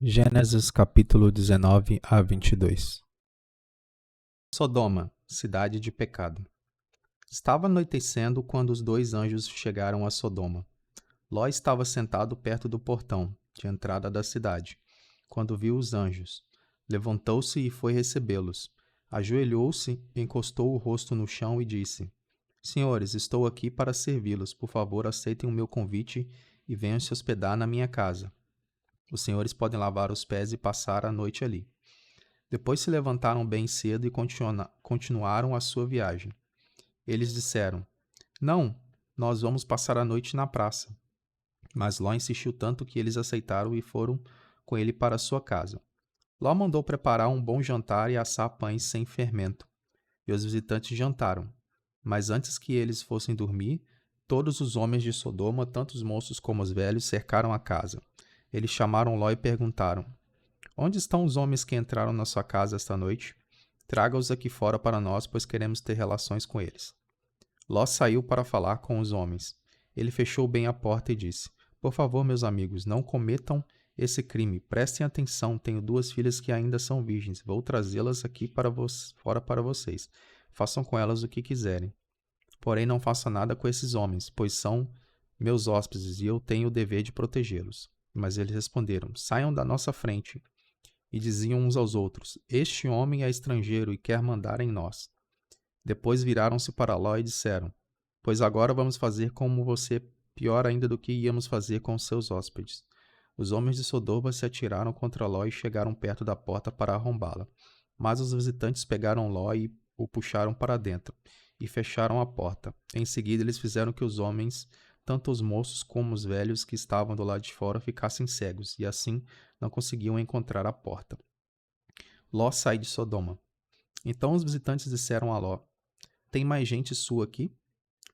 Gênesis capítulo 19 a 22. Sodoma, cidade de pecado. Estava anoitecendo quando os dois anjos chegaram a Sodoma. Ló estava sentado perto do portão de entrada da cidade, quando viu os anjos. Levantou-se e foi recebê-los. Ajoelhou-se, encostou o rosto no chão e disse: Senhores, estou aqui para servi-los. Por favor, aceitem o meu convite e venham se hospedar na minha casa. Os senhores podem lavar os pés e passar a noite ali. Depois se levantaram bem cedo e continuaram a sua viagem. Eles disseram: Não, nós vamos passar a noite na praça. Mas Ló insistiu tanto que eles aceitaram e foram com ele para sua casa. Ló mandou preparar um bom jantar e assar pães sem fermento. E os visitantes jantaram. Mas antes que eles fossem dormir, todos os homens de Sodoma, tanto os moços como os velhos, cercaram a casa. Eles chamaram Ló e perguntaram: Onde estão os homens que entraram na sua casa esta noite? Traga-os aqui fora para nós, pois queremos ter relações com eles. Ló saiu para falar com os homens. Ele fechou bem a porta e disse: Por favor, meus amigos, não cometam esse crime. Prestem atenção, tenho 2 filhas que ainda são virgens. Vou trazê-las aqui fora para vocês. Façam com elas o que quiserem. Porém, não faça nada com esses homens, pois são meus hóspedes e eu tenho o dever de protegê-los. Mas eles responderam: Saiam da nossa frente. E diziam uns aos outros: Este homem é estrangeiro e quer mandar em nós. Depois viraram-se para Ló e disseram: Pois agora vamos fazer como você, pior ainda do que íamos fazer com os seus hóspedes. Os homens de Sodoma se atiraram contra Ló e chegaram perto da porta para arrombá-la. Mas os visitantes pegaram Ló e o puxaram para dentro, e fecharam a porta. Em seguida eles fizeram que os homens, tanto os moços como os velhos que estavam do lado de fora, ficassem cegos, e assim não conseguiam encontrar a porta. Ló sai de Sodoma. Então os visitantes disseram a Ló: Tem mais gente sua aqui?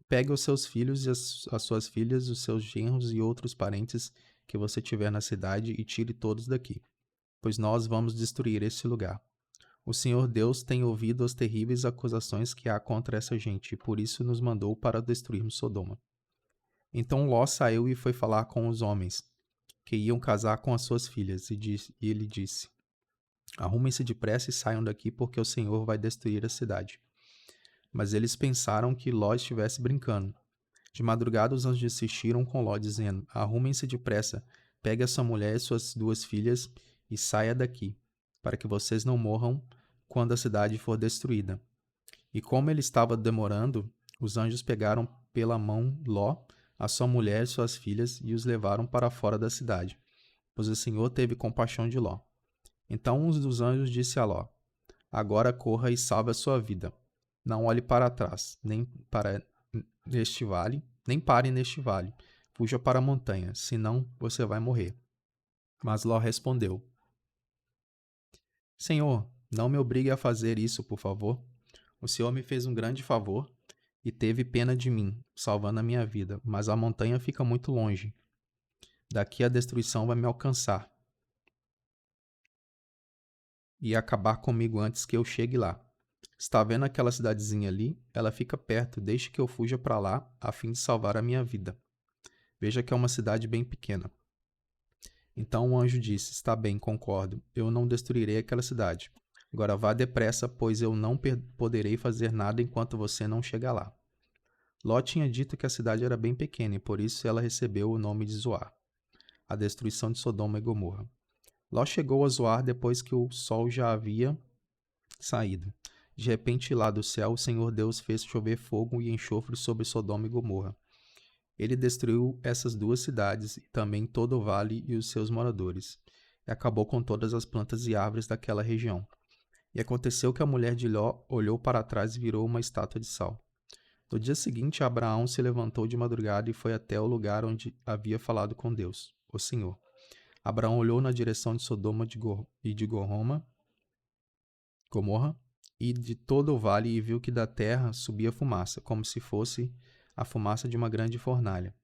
Pegue os seus filhos e as suas filhas, os seus genros e outros parentes que você tiver na cidade e tire todos daqui, pois nós vamos destruir este lugar. O Senhor Deus tem ouvido as terríveis acusações que há contra essa gente, e por isso nos mandou para destruirmos Sodoma. Então Ló saiu e foi falar com os homens que iam casar com as suas filhas, e ele disse: Arrumem-se depressa e saiam daqui, porque o Senhor vai destruir a cidade. Mas eles pensaram que Ló estivesse brincando. De madrugada os anjos insistiram com Ló, dizendo: Arrumem-se depressa, pegue a sua mulher e suas 2 filhas e saia daqui, para que vocês não morram quando a cidade for destruída. E como ele estava demorando, os anjos pegaram pela mão Ló, a sua mulher e suas filhas, e os levaram para fora da cidade, pois o Senhor teve compaixão de Ló. Então um dos anjos disse a Ló: Agora corra e salve a sua vida. Não olhe para trás, nem pare neste vale. Fuja para a montanha, senão você vai morrer. Mas Ló respondeu: Senhor, não me obrigue a fazer isso, por favor. O Senhor me fez um grande favor e teve pena de mim, salvando a minha vida, mas a montanha fica muito longe. Daqui a destruição vai me alcançar e acabar comigo antes que eu chegue lá. Está vendo aquela cidadezinha ali? Ela fica perto, deixe que eu fuja para lá, a fim de salvar a minha vida. Veja que é uma cidade bem pequena. Então o anjo disse: Está bem, concordo, eu não destruirei aquela cidade. Agora vá depressa, pois eu não poderei fazer nada enquanto você não chegar lá. Ló tinha dito que a cidade era bem pequena e por isso ela recebeu o nome de Zoar, a destruição de Sodoma e Gomorra. Ló chegou a Zoar depois que o sol já havia saído. De repente, lá do céu, o Senhor Deus fez chover fogo e enxofre sobre Sodoma e Gomorra. Ele destruiu essas 2 cidades e também todo o vale e os seus moradores, e acabou com todas as plantas e árvores daquela região. E aconteceu que a mulher de Ló olhou para trás e virou uma estátua de sal. No dia seguinte, Abraão se levantou de madrugada e foi até o lugar onde havia falado com Deus, o Senhor. Abraão olhou na direção de Sodoma e de Gomorra e de todo o vale e viu que da terra subia fumaça, como se fosse a fumaça de uma grande fornalha.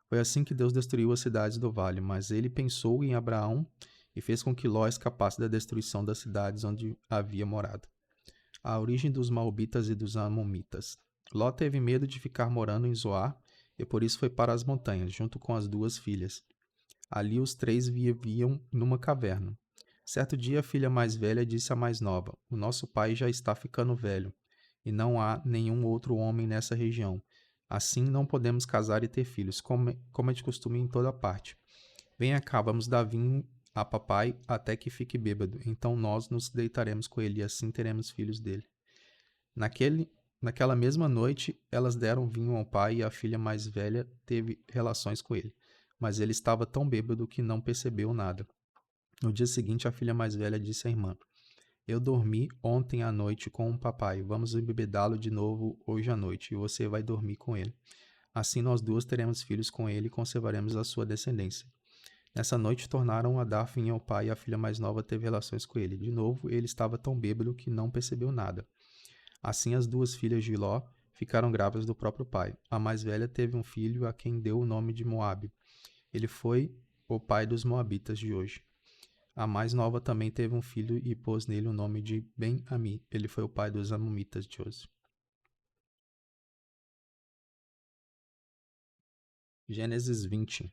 Foi assim que Deus destruiu as cidades do vale, mas ele pensou em Abraão e fez com que Ló escapasse da destruição das cidades onde havia morado. A origem dos Moabitas e dos Amonitas. Ló teve medo de ficar morando em Zoar e por isso foi para as montanhas, junto com as 2 filhas. Ali os três viviam numa caverna. Certo dia, a filha mais velha disse à mais nova: O nosso pai já está ficando velho, e não há nenhum outro homem nessa região. Assim, não podemos casar e ter filhos, como é de costume em toda parte. Venha cá, vamos dar vinho a papai até que fique bêbado. Então nós nos deitaremos com ele e assim teremos filhos dele. Naquela mesma noite, elas deram vinho ao pai e a filha mais velha teve relações com ele. Mas ele estava tão bêbado que não percebeu nada. No dia seguinte, a filha mais velha disse à irmã: Eu dormi ontem à noite com o papai. Vamos embebedá-lo de novo hoje à noite e você vai dormir com ele. Assim nós duas teremos filhos com ele e conservaremos a sua descendência. Nessa noite tornaram a dar vinho ao pai e a filha mais nova teve relações com ele. De novo, ele estava tão bêbado que não percebeu nada. Assim as duas filhas de Ló ficaram grávidas do próprio pai. A mais velha teve um filho a quem deu o nome de Moabe. Ele foi o pai dos moabitas de hoje. A mais nova também teve um filho e pôs nele o nome de Ben-Ami. Ele foi o pai dos amomitas de hoje. Gênesis 20.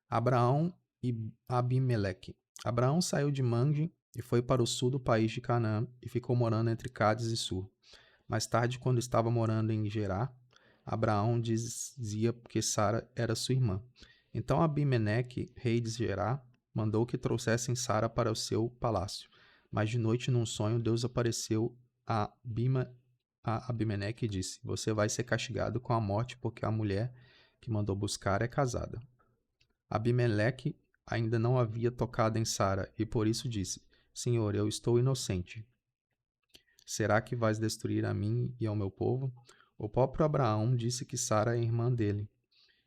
Abraão e Abimeleque. Abraão saiu de Mande e foi para o sul do país de Canaã e ficou morando entre Cádiz e Sur. Mais tarde, quando estava morando em Gerá, Abraão dizia que Sara era sua irmã. Então Abimeleque, rei de Gerá, mandou que trouxessem Sara para o seu palácio. Mas de noite, num sonho, Deus apareceu a Abimeleque e disse: Você vai ser castigado com a morte porque a mulher que mandou buscar é casada. Abimeleque ainda não havia tocado em Sara e por isso disse: Senhor, eu estou inocente. Será que vais destruir a mim e ao meu povo? O próprio Abraão disse que Sara é irmã dele.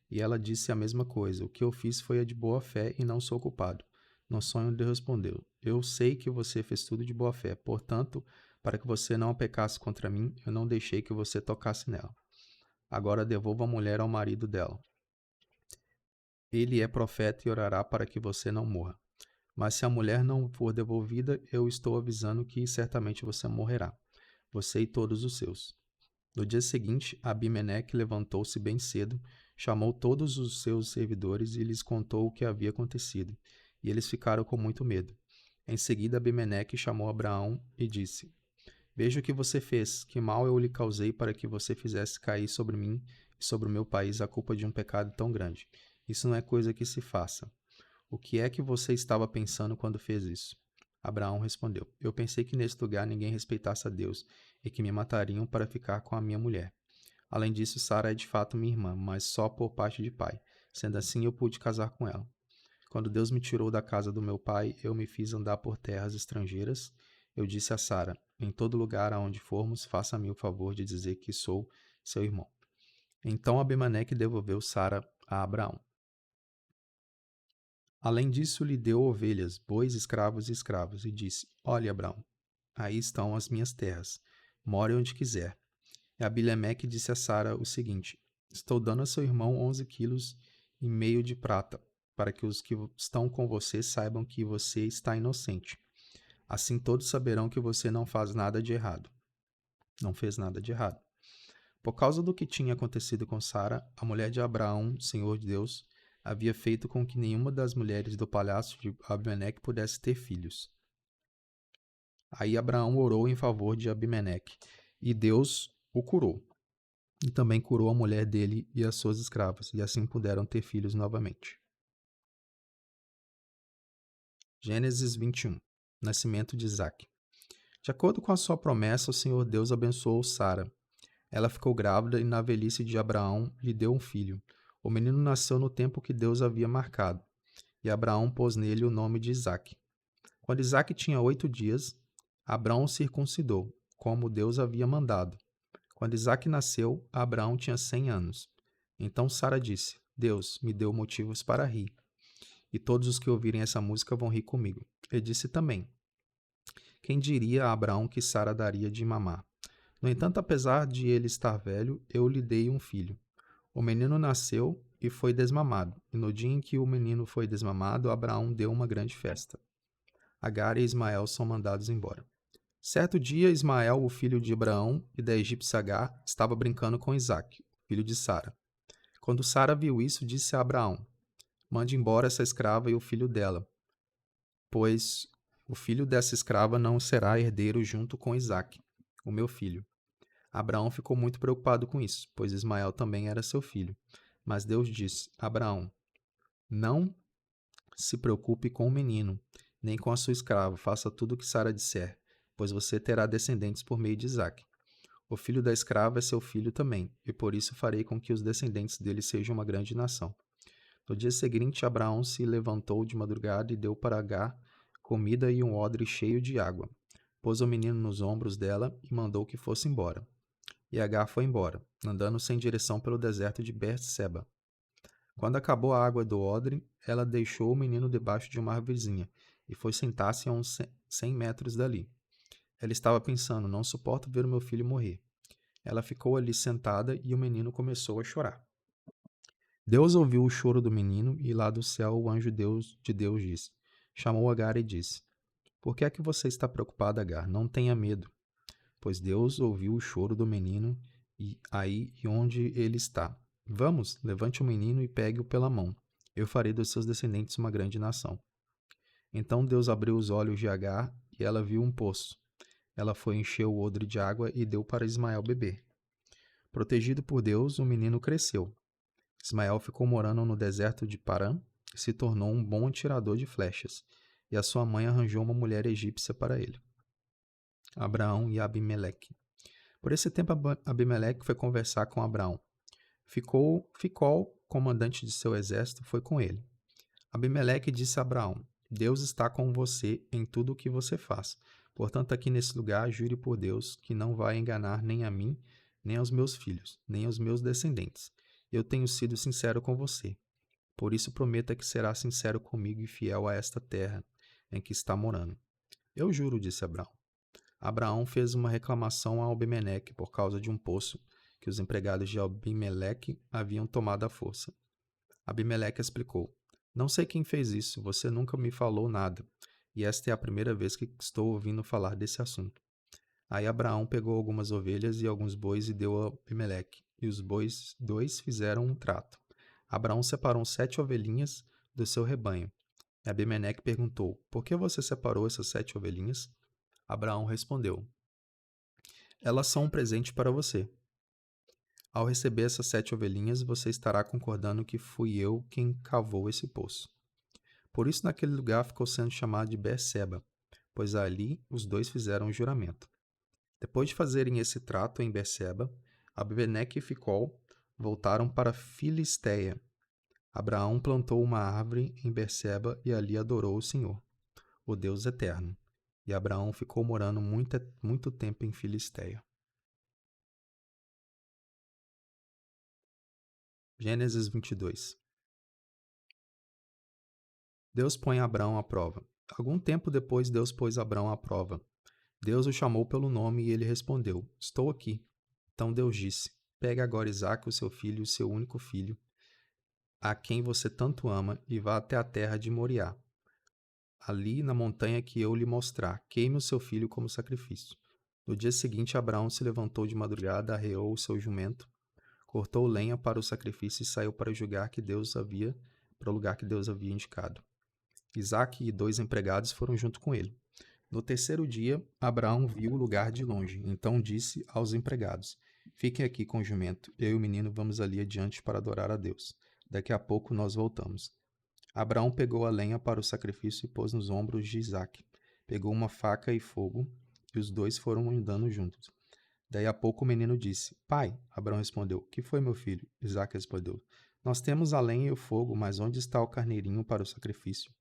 E ela disse a mesma coisa. O que eu fiz foi a de boa fé e não sou culpado. No sonho Deus respondeu: Eu sei que você fez tudo de boa fé. Portanto, para que você não pecasse contra mim, eu não deixei que você tocasse nela. Agora devolva a mulher ao marido dela. Ele é profeta e orará para que você não morra. Mas se a mulher não for devolvida, eu estou avisando que certamente você morrerá, você e todos os seus. No dia seguinte, Abimeleque levantou-se bem cedo, chamou todos os seus servidores e lhes contou o que havia acontecido, e eles ficaram com muito medo. Em seguida, Abimeleque chamou Abraão e disse: Veja o que você fez, que mal eu lhe causei para que você fizesse cair sobre mim e sobre o meu país a culpa de um pecado tão grande. Isso não é coisa que se faça. O que é que você estava pensando quando fez isso? Abraão respondeu: Eu pensei que nesse lugar ninguém respeitasse a Deus e que me matariam para ficar com a minha mulher. Além disso, Sara é de fato minha irmã, mas só por parte de pai. Sendo assim, eu pude casar com ela. Quando Deus me tirou da casa do meu pai, eu me fiz andar por terras estrangeiras. Eu disse a Sara: Em todo lugar aonde formos, faça-me o favor de dizer que sou seu irmão. Então Abimeleque devolveu Sara a Abraão. Além disso, lhe deu ovelhas, bois, escravos e escravas, e disse: Olhe, Abraão, aí estão as minhas terras. More onde quiser. E Abimeleque disse a Sara o seguinte: Estou dando a seu irmão 11,5 quilos de prata, para que os que estão com você saibam que você está inocente. Assim todos saberão que você não faz nada de errado. Não fez nada de errado. Por causa do que tinha acontecido com Sara, a mulher de Abraão, Senhor de Deus, havia feito com que nenhuma das mulheres do palácio de Abimeleque pudesse ter filhos. Aí Abraão orou em favor de Abimeleque, e Deus o curou. E também curou a mulher dele e as suas escravas, e assim puderam ter filhos novamente. Gênesis 21. Nascimento de Isaque. De acordo com a sua promessa, o Senhor Deus abençoou Sara. Ela ficou grávida e na velhice de Abraão lhe deu um filho. O menino nasceu no tempo que Deus havia marcado, e Abraão pôs nele o nome de Isaque. Quando Isaque tinha 8 dias, Abraão o circuncidou, como Deus havia mandado. Quando Isaque nasceu, Abraão tinha 100 anos. Então Sara disse: Deus me deu motivos para rir, e todos os que ouvirem essa música vão rir comigo. Ele disse também: Quem diria a Abraão que Sara daria de mamar? No entanto, apesar de ele estar velho, eu lhe dei um filho. O menino nasceu e foi desmamado, e no dia em que o menino foi desmamado, Abraão deu uma grande festa. Agar e Ismael são mandados embora. Certo dia, Ismael, o filho de Abraão e da egípcia Agar, estava brincando com Isaque, filho de Sara. Quando Sara viu isso, disse a Abraão: Mande embora essa escrava e o filho dela, pois o filho dessa escrava não será herdeiro junto com Isaque, o meu filho. Abraão ficou muito preocupado com isso, pois Ismael também era seu filho. Mas Deus disse: Abraão, não se preocupe com o menino, nem com a sua escrava, faça tudo o que Sara disser, pois você terá descendentes por meio de Isaque. O filho da escrava é seu filho também, e por isso farei com que os descendentes dele sejam uma grande nação. No dia seguinte, Abraão se levantou de madrugada e deu para Agar comida e um odre cheio de água. Pôs o menino nos ombros dela e mandou que fosse embora. E Agar foi embora, andando sem direção pelo deserto de Berseba. Quando acabou a água do odre, ela deixou o menino debaixo de uma árvorezinha e foi sentar-se a uns 100 metros dali. Ela estava pensando: não suporto ver o meu filho morrer. Ela ficou ali sentada e o menino começou a chorar. Deus ouviu o choro do menino e lá do céu o anjo de Deus disse: chamou Agar e disse: por que é que você está preocupada, Agar? Não tenha medo, pois Deus ouviu o choro do menino e aí e onde ele está. Vamos, levante o menino e pegue-o pela mão. Eu farei dos seus descendentes uma grande nação. Então Deus abriu os olhos de Agar e ela viu um poço. Ela foi encher o odre de água e deu para Ismael beber. Protegido por Deus, o menino cresceu. Ismael ficou morando no deserto de Parã e se tornou um bom atirador de flechas, e a sua mãe arranjou uma mulher egípcia para ele. Abraão e Abimeleque. Por esse tempo, Abimeleque foi conversar com Abraão. Ficol, comandante de seu exército, foi com ele. Abimeleque disse a Abraão: Deus está com você em tudo o que você faz. Portanto, aqui nesse lugar, jure por Deus que não vai enganar nem a mim, nem aos meus filhos, nem aos meus descendentes. Eu tenho sido sincero com você. Por isso, prometa que será sincero comigo e fiel a esta terra em que está morando. Eu juro, disse Abraão. Abraão fez uma reclamação a Abimeleque por causa de um poço que os empregados de Abimeleque haviam tomado à força. Abimeleque explicou: não sei quem fez isso, você nunca me falou nada, e esta é a primeira vez que estou ouvindo falar desse assunto. Aí Abraão pegou algumas ovelhas e alguns bois e deu a Abimeleque, e os bois dois fizeram um trato. Abraão separou 7 ovelhinhas do seu rebanho. E Abimeleque perguntou: por que você separou essas 7 ovelhinhas? Abraão respondeu: elas são um presente para você. Ao receber essas 7 ovelhinhas, você estará concordando que fui eu quem cavou esse poço. Por isso naquele lugar ficou sendo chamado de Berseba, pois ali os dois fizeram um juramento. Depois de fazerem esse trato em Berseba, Abimeleque e Ficol voltaram para Filisteia. Abraão plantou uma árvore em Berseba e ali adorou o Senhor, o Deus eterno. E Abraão ficou morando muito tempo em Filisteia. Gênesis 22. Deus põe Abraão à prova. Algum tempo depois, Deus pôs Abraão à prova. Deus o chamou pelo nome e ele respondeu: estou aqui. Então Deus disse: pegue agora Isaque, o seu filho, o seu único filho, a quem você tanto ama, e vá até a terra de Moriá. Ali na montanha que eu lhe mostrar, queime o seu filho como sacrifício. No dia seguinte, Abraão se levantou de madrugada, arreou o seu jumento, cortou lenha para o sacrifício e saiu para o lugar que Deus havia indicado. Isaque e 2 empregados foram junto com ele. No terceiro dia, Abraão viu o lugar de longe, então disse aos empregados: fiquem aqui com o jumento, eu e o menino vamos ali adiante para adorar a Deus. Daqui a pouco nós voltamos. Abraão pegou a lenha para o sacrifício e pôs nos ombros de Isaque. Pegou uma faca e fogo, e os dois foram andando juntos. Daí a pouco o menino disse: pai. Abraão respondeu: que foi, meu filho? Isaque respondeu: nós temos a lenha e o fogo, mas onde está o carneirinho para o sacrifício?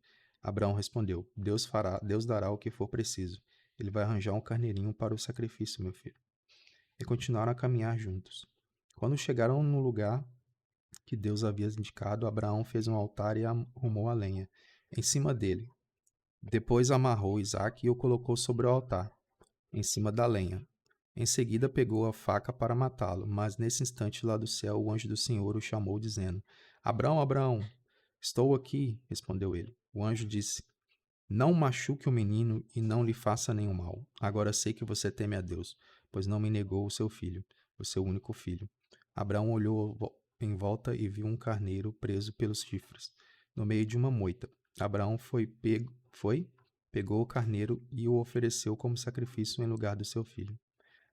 Abraão respondeu: Deus dará o que for preciso. Ele vai arranjar um carneirinho para o sacrifício, meu filho. E continuaram a caminhar juntos. Quando chegaram no lugar que Deus havia indicado, Abraão fez um altar e arrumou a lenha em cima dele. Depois amarrou Isaque e o colocou sobre o altar, em cima da lenha. Em seguida pegou a faca para matá-lo, mas nesse instante lá do céu o anjo do Senhor o chamou, dizendo: Abraão, Abraão. Estou aqui, respondeu ele. O anjo disse: não machuque o menino e não lhe faça nenhum mal. Agora sei que você teme a Deus, pois não me negou o seu filho, o seu único filho. Abraão olhou em volta e viu um carneiro preso pelos chifres. no meio de uma moita. Abraão pegou o carneiro e o ofereceu como sacrifício em lugar do seu filho.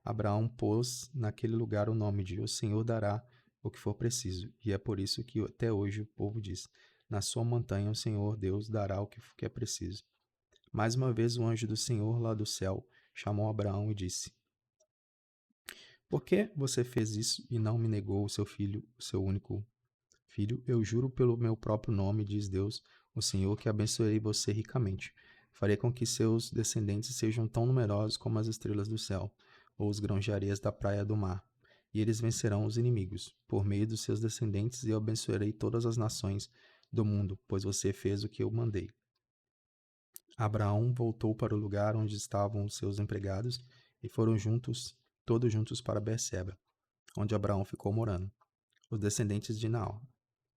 Abraão pôs naquele lugar o nome de: O Senhor dará o que for preciso. E é por isso que até hoje o povo diz: Na sua montanha o Senhor Deus dará o que é preciso. Mais uma vez o anjo do Senhor lá do céu chamou Abraão e disse: Por que você fez isso e não me negou o seu filho, o seu único filho? Eu juro pelo meu próprio nome, diz Deus, o Senhor, que abençoarei você ricamente. Farei com que seus descendentes sejam tão numerosos como as estrelas do céu, ou os grãos de areias da praia do mar. E eles vencerão os inimigos, por meio dos seus descendentes, e eu abençoarei todas as nações do mundo, pois você fez o que eu mandei. Abraão voltou para o lugar onde estavam os seus empregados, e foram todos juntos para Berseba, onde Abraão ficou morando. Os descendentes de Naor.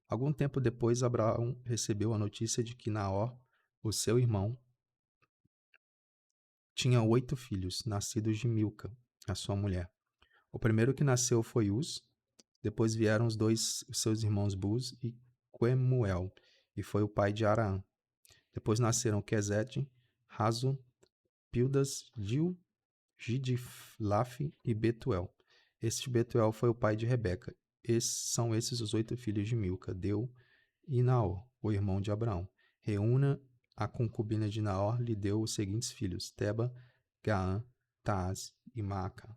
Algum tempo depois, Abraão recebeu a notícia de que Naor, o seu irmão, tinha 8 filhos, nascidos de Milca, a sua mulher. O primeiro que nasceu foi Uz, depois vieram os seus irmãos Buz e Quemuel, e foi o pai de Araã. Depois nasceram Quezete, Razo, Pildas, Gil, Gidlaf e Betuel. Este Betuel foi o pai de Rebeca. São esses os 8 filhos de Milca, Deu e Naor, o irmão de Abraão. Reúna, a concubina de Naor, lhe deu os seguintes filhos: Teba, Gaã, Taaz e Maaca.